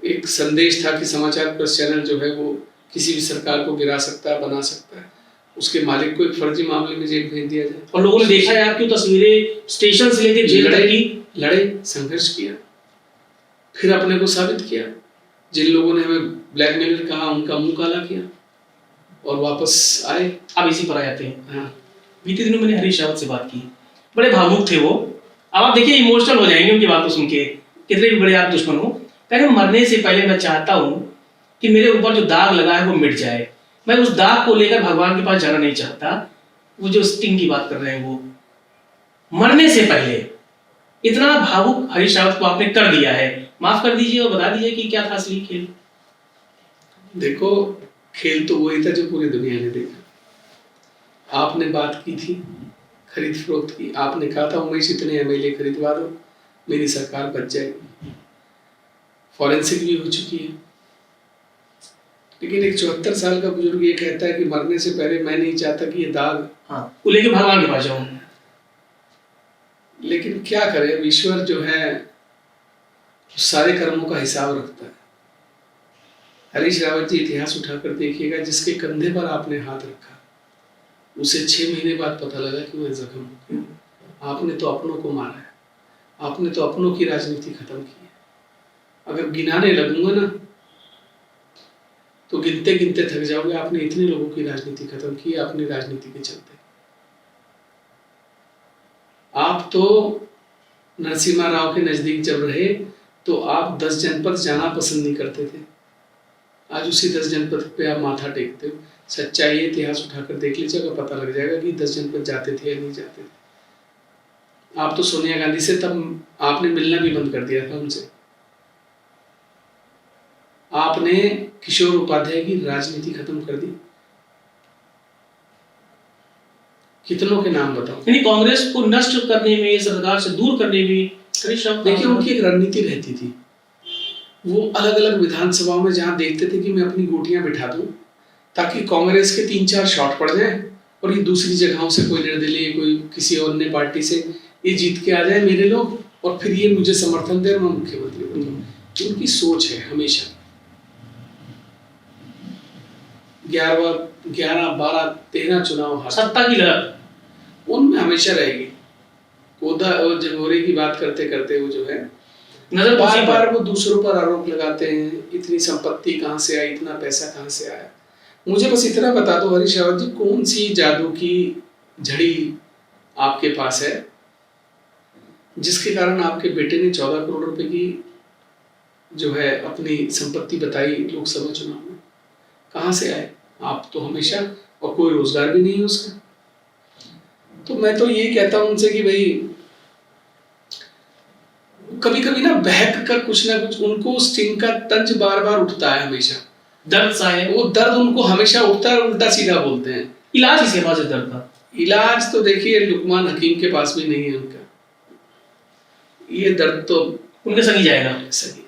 एक संदेश था कि समाचार प्लस चैनल जो है वो किसी भी सरकार को गिरा सकता है, बना सकता है, उसके मालिक को एक फर्जी मामले में जेल भेज दिया जाए। और लोगों ने देखा है आपकी तस्वीरें स्टेशन से लेकर जेल तक की, लड़े, संघर्ष किया, फिर अपने को साबित किया। जिन लोगों ने हमें ब्लैकमेलर कहा उनका मुंह काला किया और वापस आए। अब इसी पर आ जाते हैं। हाँ, बीते दिनों मैंने हरीश रावत से बात की, बड़े भावुक थे वो। अब आप देखिए इमोशनल हो जाएंगे उनकी बातों सुन के, कितने भी बड़े आप दुश्मन हो। कहने मरने से पहले मैं चाहता हूँ कि मेरे ऊपर जो दाग लगा है वो मिट जाए, मैं उस दाग को लेकर भगवान के पास जाना नहीं चाहता। वो जो स्टिंग की बात कर रहे हैं, वो मरने से पहले इतना भावुक हरीश रावत को आपने कर दिया है। माफ कर दीजिए और बता दीजिए कि क्या था असली खेल। देखो खेल तो वही था जो पूरी दुनिया ने देखा। आपने बात की थी खरीद फरोख्त की, आपने कहा था उमेश इतने एमएलए खरीदवा दो, मेरी सरकार बच जाएगी। फॉरेंसिक भी हो चुकी है, लेकिन एक 74 साल का बुजुर्ग ये कहता है कि मरने से पहले मैं नहीं चाहता कि ये दाग, हाँ, वो लेके भगवान के पास जाऊं। लेकिन क्या करें, ईश्वर जो है सारे कर्मों का हिसाब रखता है। हरीश रावत जी इतिहास उठाकर देखिएगा, जिसके कंधे पर आपने हाथ रखा उसे 6 महीने बाद पता लगा कि मैं जख्म हो गया। आपने तो अपनों को मारा है, आपने तो अपनों की राजनीति खत्म की है। अगर गिनाने लगूंगा ना तो गिनते गिनते थक जाओगे। आपने इतने लोगों की राजनीति खत्म की अपनी राजनीति के चलते। आप तो नरसिम्हा राव के नजदीक जब रहे तो आप 10 जनपद जाना पसंद नहीं करते थे। आज उसी 10 जनपद पे आप माथा टेकते हो। सच्चाई इतिहास उठाकर देख लीजिएगा, पता लग जाएगा कि 10 जनपद जाते थे या नहीं जाते थे। आप तो सोनिया गांधी से तब आपने मिलना भी बंद कर दिया था उनसे। आपने किशोर उपाध्याय की राजनीति खत्म कर दी। कितनों के नाम बताओ। यानी कांग्रेस को नष्ट करने में, सरकार से दूर करने में देखिए उनकी एक रणनीति रहती थी। वो अलग अलग विधानसभाओं में जहां देखते थे कि मैं अपनी गोटियां बिठा दूं ताकि कांग्रेस के 3-4 शॉट पड़ जाएं और ये दूसरी जगहों से कोई निर्दलीय, कोई किसी अन्य पार्टी से ये जीत के आ जाए मेरे लोग, और फिर ये मुझे समर्थन दे और मैं मुख्यमंत्री बनूं। उनकी सोच है हमेशा 11, 12, 13 चुनाव सत्ता की लड़क उनमें हमेशा रहेगी। कोदा और जमहूरी की बात करते करते वो जो है नजर बार वो दूसरों पर आरोप लगाते हैं, इतनी संपत्ति कहाँ से आई, इतना पैसा कहाँ से आया। मुझे बस इतना बता दो हरीश रावत जी, कौन सी जादू की झड़ी आपके पास है जिसके कारण आपके बेटे ने 14 करोड़ रुपए की जो है अपनी संपत्ति बताई लोकसभा चुनाव में? कहाँ से आए? आप तो हमेशा, और कोई रोजगार भी नहीं है उसका। तो मैं तो ये कहता हूं उनसे कि भाई कभी कभी ना बहक कर कुछ ना कुछ, उनको स्टिंग का तंज बार बार उठता है हमेशा, दर्द सा है, वो दर्द उनको हमेशा उठता है, उल्टा सीधा बोलते हैं। इलाज किसके पास है दर्द का? इलाज तो देखिए लुकमान हकीम के पास भी नहीं है उनका, ये दर्द तो उनके संग ही जाएगा। सही है।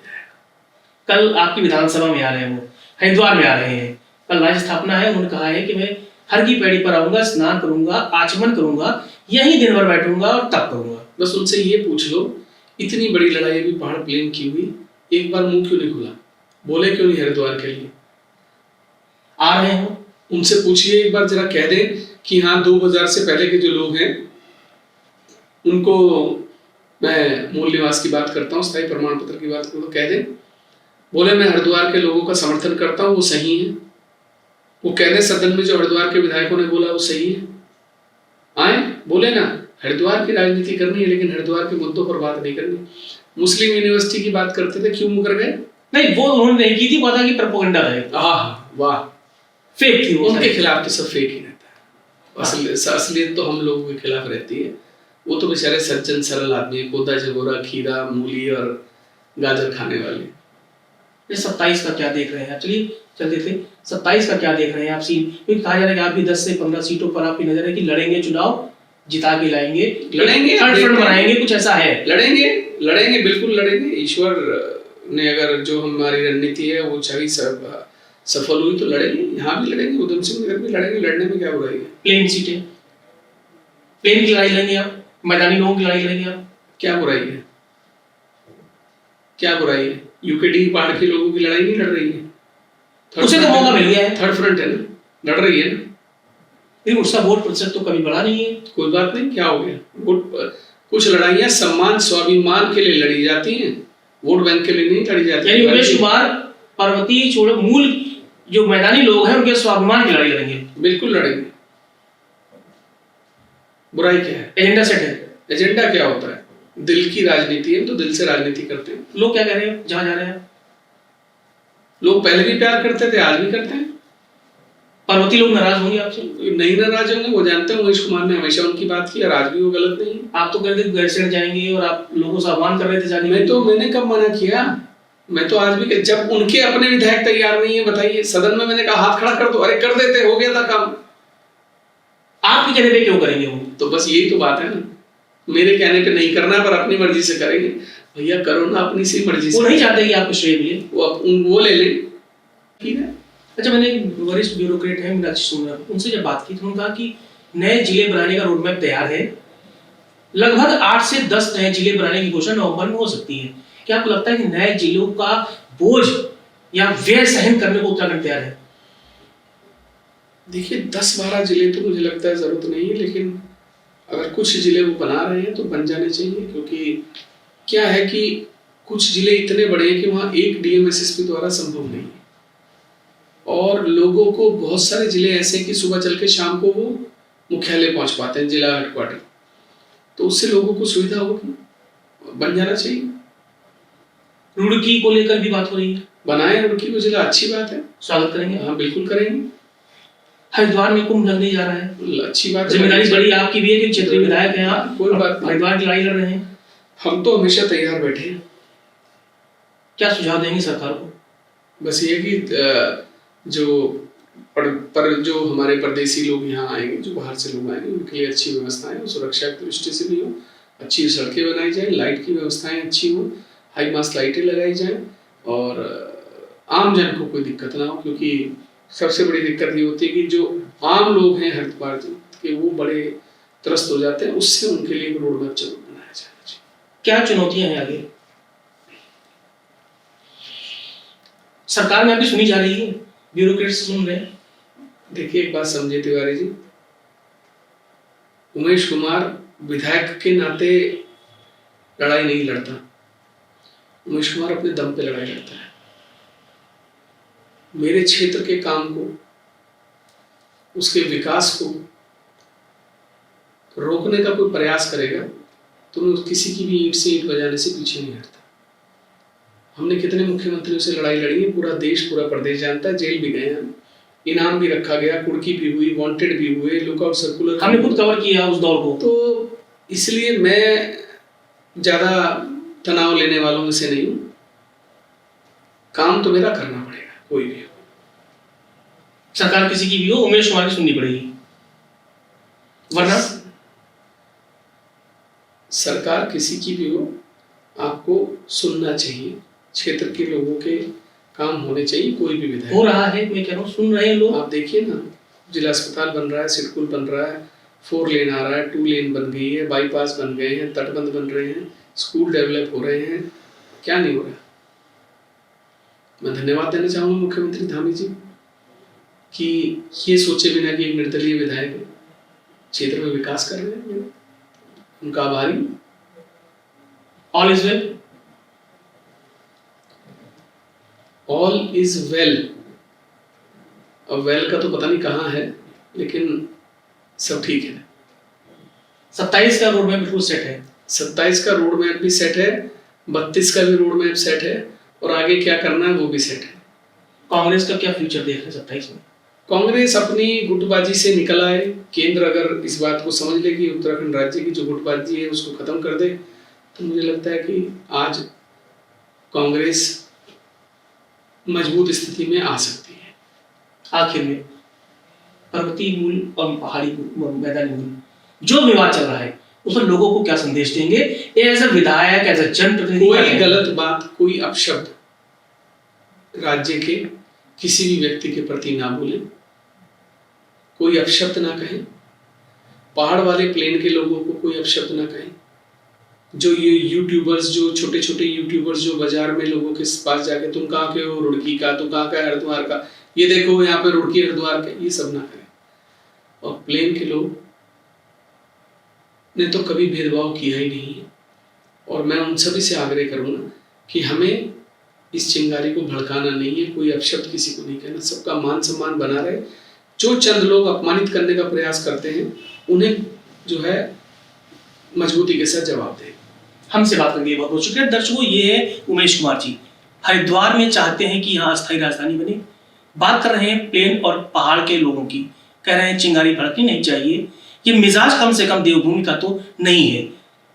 कल आपकी विधानसभा में आ रहे हैं, वो हरिद्वार में आ रहे हैं, कल राज्य स्थापना है। उन्होंने कहा है कि मैं हर की पैड़ी पर आऊंगा, स्नान करूंगा, आचमन करूंगा, यहीं दिन भर बैठूंगा और तप करूंगा। बस उनसे ये पूछ लो, इतनी बड़ी लड़ाई अभी पहाड़ प्लेन की हुई, एक बार मुंह क्यों नहीं खुला, बोले क्यों नहीं हरिद्वार के लिए? आ रहे हो उनसे पूछिए एक बार, जरा कह दें कि हाँ 2000 से पहले के जो लोग हैं उनको, मैं मूल निवास की बात करता हूँ, स्थायी प्रमाण पत्र की बात करता हूँ, कह दें, बोले मैं हरिद्वार के लोगों का समर्थन करता हूँ, वो सही है। वो कह दें सदन में जो हरिद्वार के विधायकों ने बोला वो सही है, आए बोले ना हरिद्वार की राजनीति करनी है लेकिन हरिद्वार के मुद्दों पर बात नहीं करनी। मुस्लिम यूनिवर्सिटी की बात करते थे, क्यों मुकर गए? नहीं, वो उन्होंने नहीं की थी, पता कि प्रोपेगेंडा है, वाह, फेक थी वो। उनके खिलाफ तो सब फेक ही रहता है, असलियत तो हम लोगों के खिलाफ रहती है। वो तो बेचारे सज्जन सरल आदमी है, कोदा झगोरा, खीरा, मूली और गाजर खाने वाले। ये 27 का क्या देख रहे हैं? चलिए चलते थे, 27 का क्या देख रहे हैं आप सीट? क्योंकि कहा जा रहा है कि आप भी 10 से 15 सीटों पर आपकी नजर है कि लड़ेंगे, चुनाव जिता के लाएंगे, लड़ेंगे, थर्ड फ्रंट बनाएंगे, कुछ ऐसा है? लड़ेंगे, बिल्कुल लड़ेंगे। ईश्वर ने अगर जो हमारी रणनीति है वो चाहे सफल हुई तो लड़ेंगे, यहाँ भी लड़ेंगे, उधम सिंह नगर भी लड़ेंगे, लड़ने में क्या बुराई है? प्लेन सीटें, प्लेन की लड़ाई लड़ेंगे आप, मैदानी लोगों की लड़ाई लड़ेंगे आप, क्या बुराई है? क्या बुराई है? यूकेडी पहाड़ के लोगों की लड़ाई नहीं लड़ रही है, उसे तो मौका मिल गया है, थर्ड फ्रंट है ना, लड़ रही है ना, लेकिन उसका वोट प्रतिशत तो कभी बढ़ा नहीं है। कोई बात नहीं, क्या हो गया? वोट, कुछ लड़ाइयां सम्मान स्वाभिमान के लिए लड़ी जाती हैं, वोट बैंक के लिए नहीं लड़ी जाती। यानी उमेश कुमार पर्वतीय छोड़ो, मूल जो मैदानी लोग हैं उनके स्वाभिमान की लड़ाई लड़ेंगे। बिल्कुल लड़ेंगे, बुराई क्या है? एजेंडा सेट है। एजेंडा क्या होता है? दिल की राजनीति है, तो दिल से राजनीति करते हैं। लोग क्या कह रहे हैं जहां जा रहे हैं? लोग पहले भी प्यार करते थे, आज भी करते हैं। पर्वतीय लोग नाराज होंगे आपसे? नहीं नाराज होंगे, वो जानते हैं उमेश कुमार ने हमेशा उनकी बात की और आज भी वो गलत नहीं है। आप तो कहते गैरसैंण जाएंगे और आप लोगों से आह्वान कर रहे थे जाने। मैंने कब मना किया? मैं तो आज भी, जब उनके अपने विधायक तैयार नहीं है, बताइए, सदन में मैंने कहा हाथ खड़ा कर दो, अरे कर देते, हो गया था काम। आपके कहने पे क्यों करेंगे वो? तो बस यही तो बात है ना, मेरे कहने पे नहीं करना पर अपनी मर्जी से करेंगे। भैया करो ना अपनी सी मर्जी से। वो नहीं चाहते कि आपको श्रेय मिले, वो ले लें, ठीक है। अच्छा, मैंने एक वरिष्ठ ब्यूरोक्रेट है मीनाक्षी सुमरा, उनसे जब बात की तो उन्होंने कहा कि नए जिले बनाने का रोड मैप तैयार है, लगभग 8 से 10 नए जिले बनाने की घोषणा नवंबर में हो सकती है। क्या आपको लगता है कि नए जिलों का बोझ या व्यय सहन करने को उत्तराखंड तैयार है? देखिए 10-12 जिले तो मुझे लगता है जरूरत नहीं है, लेकिन अगर कुछ जिले वो बना रहे हैं तो बन जाने चाहिए, क्योंकि क्या है कि कुछ जिले इतने बड़े हैं कि वहाँ एक डीएम एसएसपी द्वारा संभव नहीं है, और लोगों को बहुत सारे जिले ऐसे कि सुबह चल के शाम को वो मुख्यालय पहुंच पाते हैं, जिला हेडक्वार्टर, तो उससे लोगों को सुविधा होगी, बन जाना चाहिए। रुड़की को लेकर भी बात हो रही है, बनाए रुड़की को जिला, अच्छी बात है, स्वागत करेंगे। हाँ बिल्कुल करेंगे। हरिद्वार में कुंभ लगने जा रहा है, अच्छी बात है, जिम्मेदारी बड़ी आपकी भी है कि क्षेत्रीय विधायक हैं आप, कोई बात नहीं, हरिद्वार की लड़ाई लड़ रहे हैं। हम तो हमेशा तैयार बैठे हैं। क्या सुझाव देंगे सरकार को? बस ये कि जो जो हमारे परदेसी लोग यहाँ आएंगे, जो बाहर से लोग आएंगे, उनके लिए अच्छी व्यवस्थाएं हो, सुरक्षा की दृष्टि से भी हो, अच्छी सड़कें बनाई जाए, लाइट की व्यवस्थाएं अच्छी हो, हाई मास्ट लाइटें लगाई जाएं, और आम जन को कोई दिक्कत ना हो, क्योंकि सबसे बड़ी दिक्कत ये होती है कि जो आम लोग हैं हरिद्वार के, वो बड़े त्रस्त हो जाते हैं, उससे उनके लिए एक रोड मैप जरूर बनाया जाना चाहिए। क्या चुनौतियां हैं आगे? सरकार में अभी सुनी जा रही है, ब्यूरोक्रेट्स सुन रहे हैं। देखिए एक बात समझिए तिवारी जी, उमेश कुमार विधायक के नाते लड़ाई नहीं लड़ता, उमेश कुमार अपने दम पे लड़ाई लड़ता है। मेरे क्षेत्र के काम को उसके विकास को रोकने का कोई प्रयास करेगा तो मैं किसी की भी ईंट से ईंट बजाने से पीछे नहीं हटता। हमने कितने मुख्यमंत्रियों से लड़ाई लड़ी है, पूरा देश पूरा प्रदेश जानता है, जेल भी गए हम, इनाम भी रखा गया, कुर्की भी हुई, वांटेड भी हुए, लुकआउट सर्कुलर हमने खुद कवर किया उस दौर को। तो इसलिए मैं ज्यादा तनाव लेने वालों में से नहीं हूं। काम तो मेरा करना पड़ेगा, कोई भी हो, सरकार किसी की भी हो, उमेश कुमार की सुननी पड़ेगी, वरना सरकार किसी की भी हो आपको सुनना चाहिए। क्षेत्र के लोगों के काम होने चाहिए, कोई भी विधायक हो रहा है, मैं कह रहा हूँ सुन रहे हैं लोग। आप देखिए ना, जिला अस्पताल बन रहा है, सिडकुल बन रहा है, 4 लेन आ रहा है, 2 लेन बन गई है, बाईपास बन गए हैं, तटबंध बन रहे हैं, स्कूल डेवलप हो रहे हैं, क्या नहीं हो रहा। मैं धन्यवाद देना चाहूंगा मुख्यमंत्री धामी जी कि ये सोचे बिना कि एक निर्दलीय विधायक है, क्षेत्र में विकास कर रहे हैं, उनका आभारी। All is well, all is well. अब वेल का तो पता नहीं कहाँ है, लेकिन सब ठीक है। 27 का रोड मैप बिल्कुल सेट है, 27 का रोड मैप भी सेट है, 32 का भी रोड मैप सेट है, और आगे क्या करना है वो भी सेट है। कांग्रेस का क्या फ्यूचर देख रहे हैं 27 में? कांग्रेस अपनी गुटबाजी से निकल आए। केंद्र अगर इस बात को समझ ले कि उत्तराखंड राज्य की जो गुटबाजी है उसको खत्म कर दे, तो मुझे लगता है कि आज कांग्रेस मजबूत स्थिति में आ सकती है। आखिर में पर्वतीय मूल और पहाड़ी मैदानी मूल जो विवाद चल रहा है उसमें लोगों को क्या संदेश देंगे एज अ विधायक, एज अ जनप्रतिनिधि? कोई गलत बात, कोई अपशब्द राज्य के किसी भी व्यक्ति के प्रति ना बोले, कोई अपशब्द ना कहें, पहाड़ वाले प्लेन के लोगों को कोई अपशब्द ना कहें। जो ये यूट्यूबर्स, जो छोटे छोटे यूट्यूबर्स जो बाजार में लोगों के पास जाके तुम कहाँ के हो, रुड़की का, तुम कहाँ का है, हरिद्वार का, ये देखो यहाँ पे रुड़की हरिद्वार के, ये सब ना करें। और प्लेन के लोग ने तो कभी भेदभाव किया ही नहीं है, और मैं उन सभी से आग्रह करूंगा कि हमें इस चिंगारी को भड़काना नहीं है, कोई अपशब्द किसी को नहीं कहना, सबका मान सम्मान बना रहे। जो चंद लोग अपमानित करने का प्रयास करते हैं उन्हें जो है मजबूती के साथ जवाब दें। हमसे बात करके बहुत बहुत शुक्रिया। दर्शकों, ये है उमेश कुमार जी, हरिद्वार में चाहते हैं कि यहाँ अस्थायी राजधानी बने। बात कर रहे हैं प्लेन और पहाड़ के लोगों की, कह रहे हैं चिंगारी भड़कनी नहीं चाहिए, ये मिजाज कम से कम देवभूमि का तो नहीं है।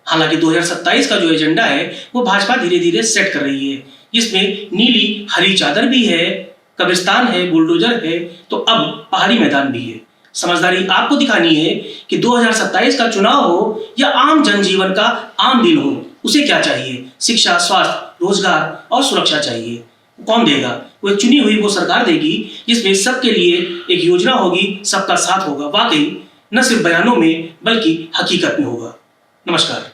हालांकि 2027 का जो एजेंडा है वो भाजपा धीरे धीरे सेट कर रही है, जिसमें नीली हरी चादर भी है, कब्रिस्तान है, बुलडोजर है, तो अब पहाड़ी मैदान भी है। समझदारी आपको दिखानी है कि 2027 का चुनाव हो या आम जनजीवन का आम दिन हो, उसे क्या चाहिए? शिक्षा, स्वास्थ्य, रोजगार और सुरक्षा चाहिए। कौन देगा? वो चुनी हुई वो सरकार देगी जिसमें सबके लिए एक योजना होगी, सबका साथ होगा। वाकई न सिर्फ बयानों में बल्कि हकीकत में होगा। नमस्कार।